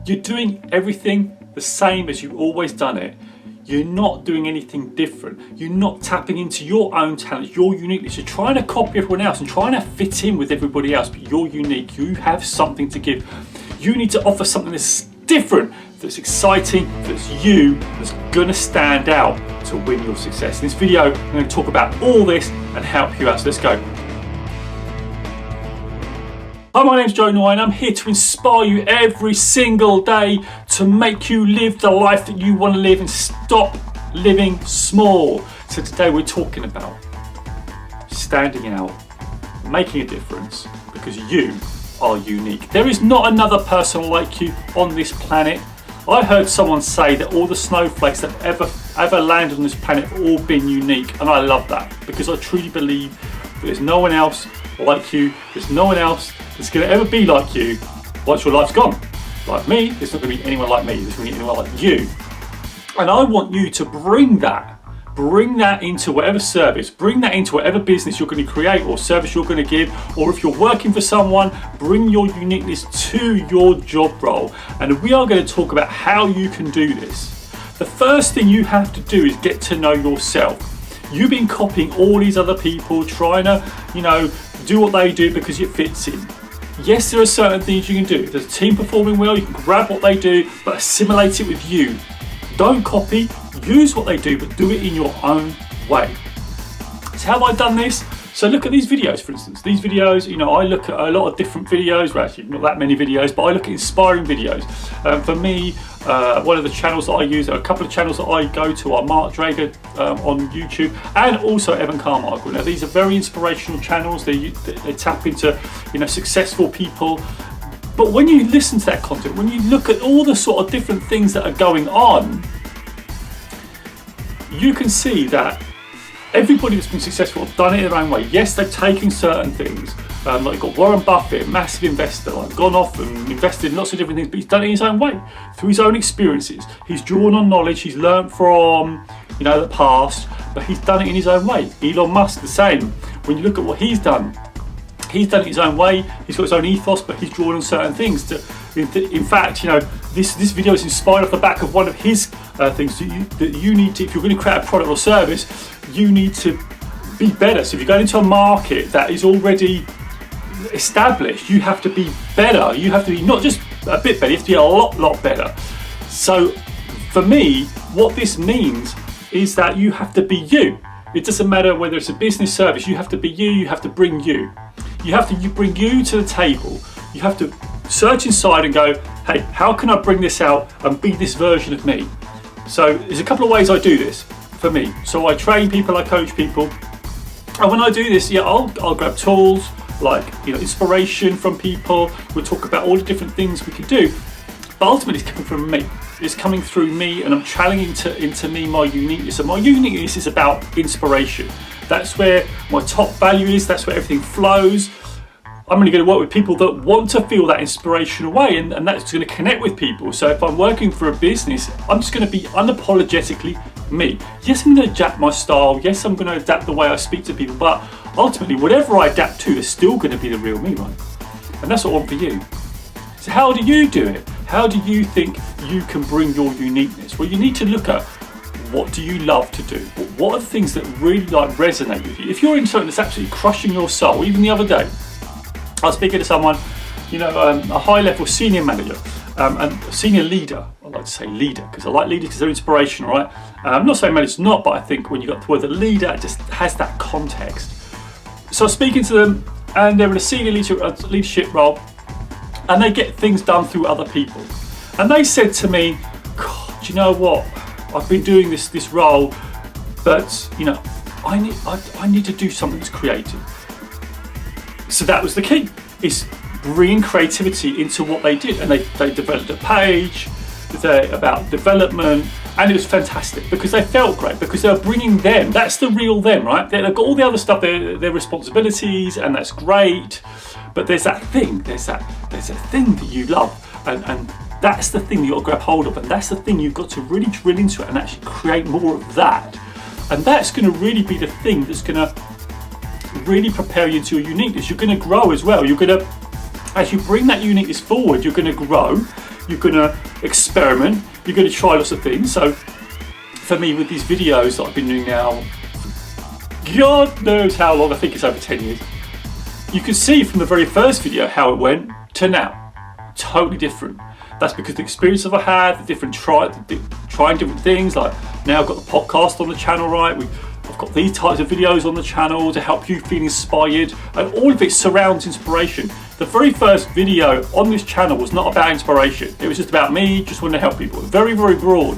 You're doing everything the same as you've always done it. You're not doing anything different. You're not tapping into your own talents, your uniqueness. You're trying to copy everyone else and trying to fit in with everybody else, but you're unique. You have something to give. You need to offer something that's different, that's exciting, that's you, that's gonna stand out to win your success. In this video, I'm going to talk about all this and help you out. So let's go. Hi, my name's Noya and I'm here to inspire you every single day to make you live the life that you want to live and stop living small. So today we're talking about standing out, making a difference, because you are unique. There is not another person like you on this planet. I heard someone say that all the snowflakes that ever landed on this planet have all been unique, and I love that because I truly believe that there's no one else like you. There's no one else that's going to ever be like you once your life's gone. Like me, there's not going to be anyone like me. There's going to be anyone like you. And I want you to bring that into whatever service, bring that into whatever business you're going to create or service you're going to give, or if you're working for someone, bring your uniqueness to your job role. And we are going to talk about how you can do this. The first thing you have to do is get to know yourself. You've been copying all these other people, trying to, do what they do because it fits in. Yes, there are certain things you can do. If there's a team performing well, you can grab what they do, but assimilate it with you. Don't copy, use what they do, but do it in your own way. So how have I done this? So look at these videos, for instance. These videos, I look at a lot of different videos, well actually not that many videos, but I look at inspiring videos. For me, one of the channels that I use, a couple of channels that I go to are Mark Drager on YouTube and also Evan Carmichael. Now these are very inspirational channels. They tap into successful people. But when you listen to that content, when you look at all the sort of different things that are going on, you can see that everybody that's been successful have done it in their own way. Yes, they've taken certain things. Like you've got Warren Buffett, massive investor, gone off and invested in lots of different things, but he's done it in his own way, through his own experiences. He's drawn on knowledge, he's learned from the past, but he's done it in his own way. Elon Musk, the same. When you look at what he's done it his own way. He's got his own ethos, but he's drawn on certain things. In fact, this video is inspired off the back of one of his things that you need to, if you're going to create a product or service, you need to be better. So if you're going into a market that is already established, you have to be better. You have to be not just a bit better, you have to be a lot better. So for me, what this means is that you have to be you. It doesn't matter whether it's a business service, you have to be you, you have to bring you. You have to bring you to the table. You have to search inside and go, hey, how can I bring this out and be this version of me? So there's a couple of ways I do this for me. So I train people, I coach people. And when I do this, I'll grab tools like inspiration from people. We'll talk about all the different things we can do. But ultimately it's coming from me. It's coming through me, and I'm channeling into me my uniqueness. And my uniqueness is about inspiration. That's where my top value is. That's where everything flows. I'm only going to work with people that want to feel that inspirational way, and that's going to connect with people. So if I'm working for a business, I'm just going to be unapologetically me. Yes, I'm going to adapt my style. Yes, I'm going to adapt the way I speak to people, but ultimately, whatever I adapt to is still going to be the real me, right? And that's what I want for you. So how do you do it? How do you think you can bring your uniqueness? Well, you need to look at, what do you love to do? What are the things that really resonate with you? If you're in something that's absolutely crushing your soul, even the other day, I was speaking to someone, a high-level senior manager and a senior leader. I like to say leader because I like leaders because they're inspirational, right? I'm not saying manager's not, but I think when you got the word the leader, it just has that context. So I was speaking to them, and they're in a senior leadership role, and they get things done through other people. And they said to me, God, do you know what? I've been doing this role, but I need to do something that's creative. So that was the key, is bringing creativity into what they did. And they developed a page about development, and it was fantastic because they felt great, because they were bringing them. That's the real them, right? They've got all the other stuff, their responsibilities, and that's great. But there's that thing, there's a thing that you love, and that's the thing that you've got to grab hold of, and that's the thing you've got to really drill into it and actually create more of that. And that's going to really be the thing that's going to really prepare you into your uniqueness. You're going to grow as well. You're going to, as you bring that uniqueness forward, you're going to grow. you're going to experiment, you're going to try lots of things. So for me, with these videos that I've been doing now, God knows how long, I think it's over 10 years, you can see from the very first video how it went to now. Totally different. That's because the experiences I've had, the different trying different things, like now I've got the podcast on the channel, right? I've got these types of videos on the channel to help you feel inspired, and all of it surrounds inspiration. The very first video on this channel was not about inspiration. It was just about me, just wanting to help people. Very, very broad.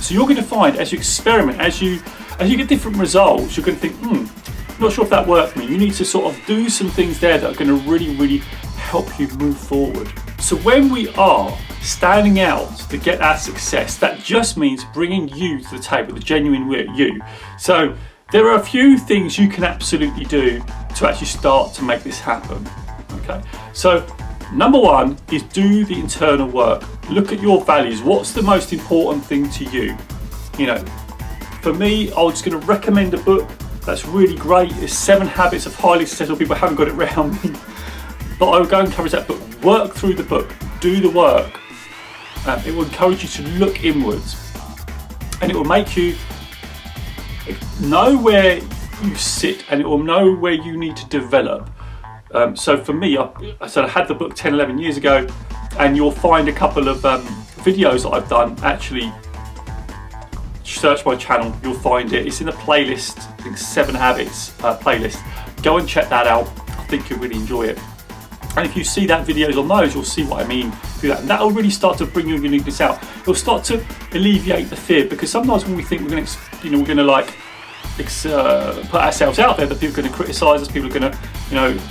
So you're going to find, as you experiment, as you get different results, you're going to think, not sure if that worked for me. You need to sort of do some things there that are going to really, really help you move forward. So when we are standing out to get our success, that just means bringing you to the table, the genuine you. So there are a few things you can absolutely do to actually start to make this happen. Okay, so number one is do the internal work. Look at your values. What's the most important thing to you? You know, for me, I was just going to recommend a book that's really great. It's 7 Habits of Highly Successful People. I haven't got it around me, but I would go and encourage that book. Work through the book, do the work. It will encourage you to look inwards, and it will make you know where you sit, and it will know where you need to develop. So for me, I had the book 10, 11 years ago, and you'll find a couple of videos that I've done. Actually, search my channel, you'll find it. It's in a playlist, I think 7 Habits playlist. Go and check that out. I think you'll really enjoy it. And if you see that videos on those, you'll see what I mean through that. And that will really start to bring your uniqueness out. It'll start to alleviate the fear, because sometimes when we think we're going to like put ourselves out there, that people are going to criticise us, people are going to,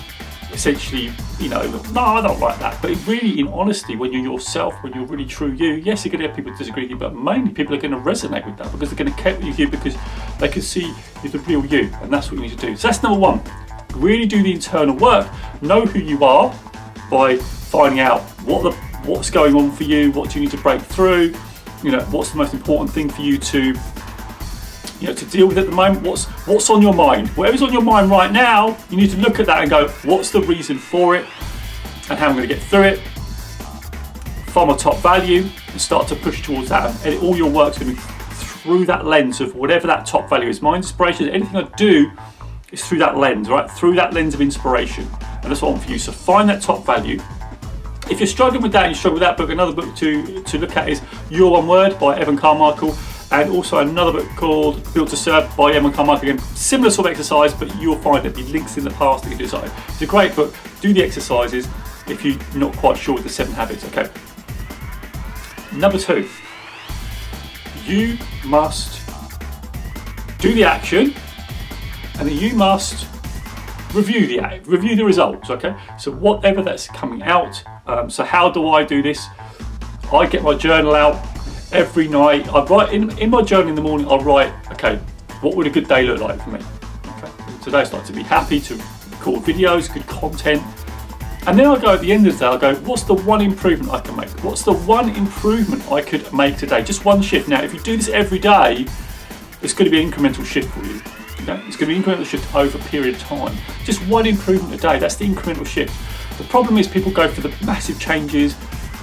essentially, no, I don't like that. But really, in honesty, when you're yourself, when you're really true you, yes, you're going to have people disagree with you, but mainly people are going to resonate with that, because they're going to care with you, because they can see you're the real you, and that's what you need to do. So that's number one. Really do the internal work. Know who you are by finding out what's going on for you, what do you need to break through, what's the most important thing for you to deal with at the moment, what's on your mind. Whatever's on your mind right now, you need to look at that and go, what's the reason for it and how I'm going to get through it. Find my top value and start to push towards that, and all your work's going to be through that lens of whatever that top value is. My inspiration, anything I do, is through that lens, right? Through that lens of inspiration. And that's what I want for you. So find that top value. If you're struggling with that and you struggle with that book, another book to look at is Your One Word by Evan Carmichael, and also another book called Built to Serve by Evan Carmichael. Again, similar sort of exercise, but you'll find there'll be links in the past that you can do. So it's a great book. Do the exercises if you're not quite sure with the 7 habits, okay? Number 2, you must do the action, and then you must review the results, okay? So whatever that's coming out. So how do I do this? I get my journal out every night. I write in my journal in the morning. I'll write, okay, what would a good day look like for me? Okay, today I'd like to be happy to record videos, good content, and then I go at the end of the day. I go, what's the one improvement I can make? What's the one improvement I could make today? Just one shift. Now, if you do this every day, it's going to be an incremental shift for you. Okay? It's going to be an incremental shift over a period of time. Just one improvement a day. That's the incremental shift. The problem is people go for the massive changes.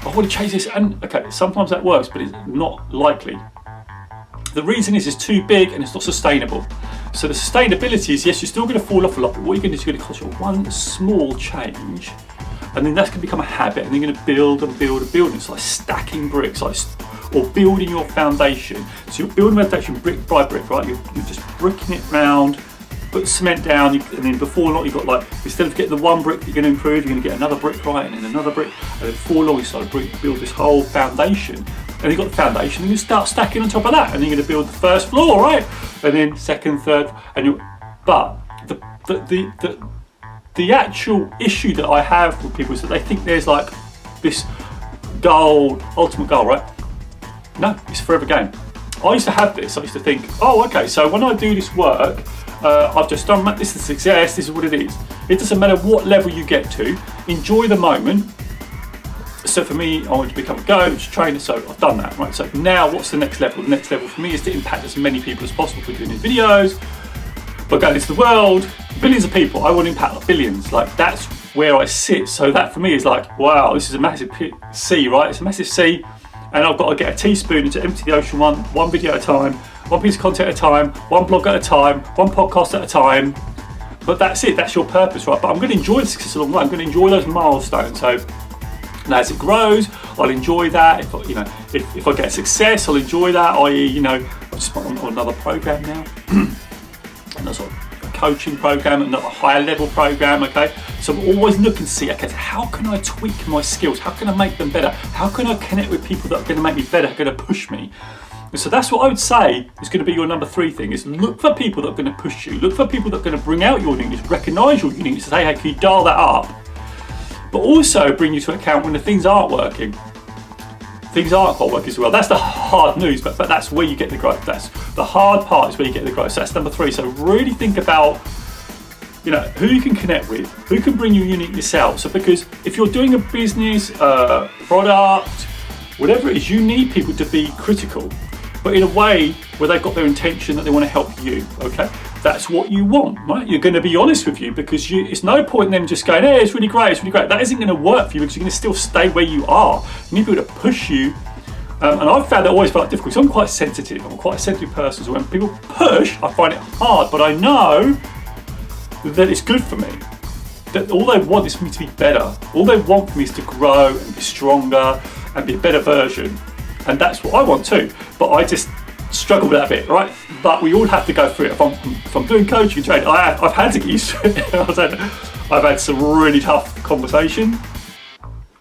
I want to change this, and okay, sometimes that works, but it's not likely. The reason is it's too big and it's not sustainable. So the sustainability is, yes, you're still going to fall off a lot, but what you're going to do is you're going to concentrate on one small change, and then that's going to become a habit, and then you're going to build and build and build. It's like stacking bricks, or building your foundation. So you're building a foundation brick by brick, right? You're just bricking it round, put cement down, and then before long you've got, like, instead of getting the one brick that you're going to improve, you're going to get another brick, right, and then another brick, and then before long you start to build this whole foundation. And you've got the foundation, and you start stacking on top of that, and then you're going to build the first floor, right, and then second, third, but the actual issue that I have with people is that they think there's like this goal, ultimate goal, right? No, it's a forever game. I used to have this. I used to think, oh, okay, so when I do this work, I've just done this is success, this is what it is. It doesn't matter what level you get to, enjoy the moment. So for me, I want to become a coach, trainer, so I've done that, right? So now what's the next level? The next level for me is to impact as many people as possible by doing these videos, by going into the world, billions of people. I want to impact billions. Like, that's where I sit. So that for me is like, wow, this is a massive sea, right? It's a massive sea, and I've got to get a teaspoon to empty the ocean one video at a time, one piece of content at a time, one blog at a time, one podcast at a time. But that's it, that's your purpose, right? But I'm going to enjoy the success along the way. I'm going to enjoy those milestones. So now as it grows, I'll enjoy that. If I get success, I'll enjoy that. I.e., I'm just on another program now, another sort of coaching program, another higher level program. Okay, so I'm always looking to see, okay, so how can I tweak my skills? How can I make them better? How can I connect with people that are going to make me better, are going to push me? And so that's what I would say is going to be your number 3 thing: is look for people that are going to push you. Look for people that are going to bring out your uniqueness, recognise your uniqueness, say, hey, can you dial that up? But also bring you to account when the things aren't working. Things aren't quite working as well. That's the hard news, but that's where you get the growth. That's the hard part, is where you get the growth. So that's number 3. So really think about, who you can connect with, who can bring your uniqueness out. So because if you're doing a business, product, whatever it is, you need people to be critical, but in a way where they've got their intention that they want to help you, okay? That's what you want, right? You're going to be honest with you, because it's no point in them just going, hey, it's really great, it's really great. That isn't going to work for you, because you're going to still stay where you are. You need people to push you. And I've found that always felt difficult. So I'm quite sensitive. I'm quite a sensitive person. So when people push, I find it hard, but I know that it's good for me. That all they want is for me to be better. All they want for me is to grow and be stronger and be a better version. And that's what I want too. But I just struggle with that a bit, right? But we all have to go through it. If I'm doing coaching and training, I've had to get used to it. I've had some really tough conversations.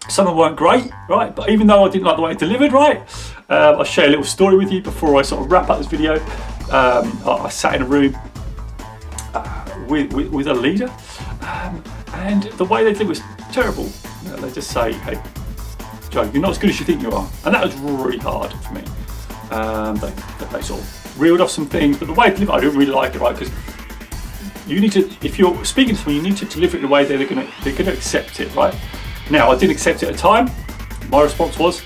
Some of them weren't great, right? But even though I didn't like the way it delivered, right? I'll share a little story with you before I sort of wrap up this video. I sat in a room with a leader, and the way they did it was terrible. They just say, hey, Joe, you're not as good as you think you are. And that was really hard for me. They sort of reeled off some things, but the way I deliver, I didn't really like it, right? Because you need to, if you're speaking to someone, you need to deliver it in a way that they're going to accept it, right? Now, I didn't accept it at the time. My response was,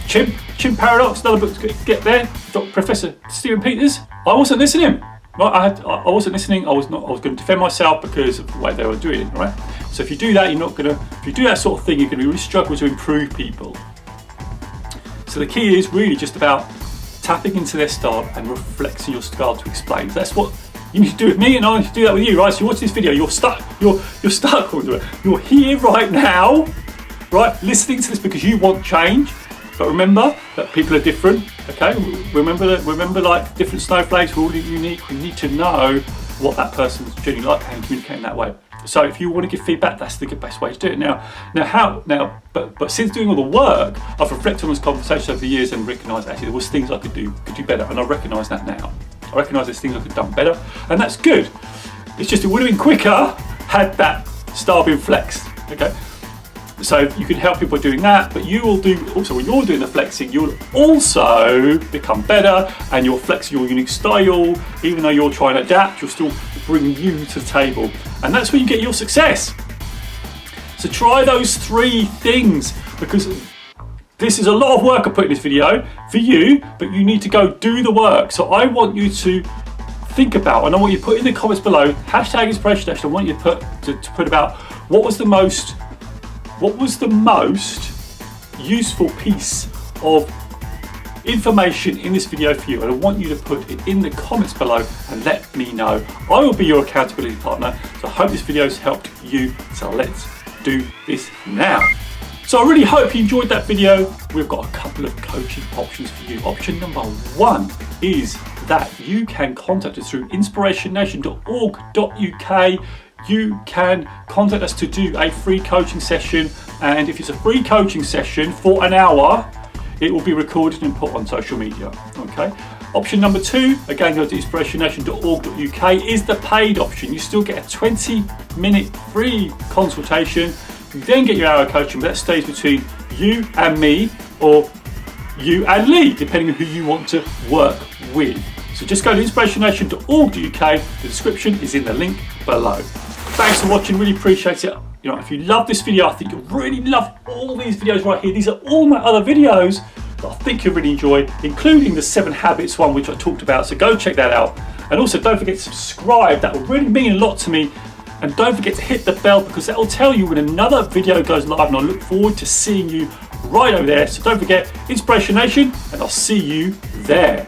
Chimp Paradox, another book to get there. Professor Stephen Peters. I wasn't listening. Right? I wasn't listening. I was going to defend myself because of the way they were doing it, right? So if you do that, if you do that sort of thing, you're going to really struggle to improve people. So the key is really just about tapping into their style and reflecting your style to explain. That's what you need to do with me, and I need to do that with you, right? So you watch this video, you're stuck with it. You're here right now, right? Listening to this because you want change. But remember that people are different, okay? Remember like different snowflakes, we're all unique. We need to know what that person's genuinely like and communicate in that way. So if you want to give feedback, that's the best way to do it. But since doing all the work, I've reflected on this conversation over the years and recognised actually there was things I could do better, and I recognise that now. I recognise there's things I could have done better, and that's good. It's just it would have been quicker had that style been flexed, okay? So you can help people doing that, but you will do also when you're doing the flexing, you'll also become better, and you'll flex your unique style. Even though you're trying to adapt, you'll still bring you to the table, and that's where you get your success. So try those 3 things, because this is a lot of work I put in this video for you, but you need to go do the work. So I want you to think about, and I want you to put in the comments below, #InspirationNation. I want you to put about what was the most useful piece of information in this video for you, and I want you to put it in the comments below and let me know. I will be your accountability partner, so I hope this video has helped you. So let's do this now. So I really hope you enjoyed that video. We've got a couple of coaching options for you. Option number 1 is that you can contact us through InspirationNation.org.uk. You can contact us to do a free coaching session, and if it's a free coaching session for an hour, it will be recorded and put on social media, okay? Option number 2, again, go to InspirationNation.org.uk, is the paid option. You still get a 20-minute free consultation. You then get your hour coaching, but that stays between you and me, or you and Lee, depending on who you want to work with. So just go to InspirationNation.org.uk. The description is in the link below. Thanks for watching, really appreciate it. If you love this video, I think you'll really love all these videos right here. These are all my other videos that I think you'll really enjoy, including the 7 habits one, which I talked about. So go check that out. And also don't forget to subscribe. That will really mean a lot to me. And don't forget to hit the bell because that will tell you when another video goes live, and I look forward to seeing you right over there. So don't forget, Inspiration Nation, and I'll see you there.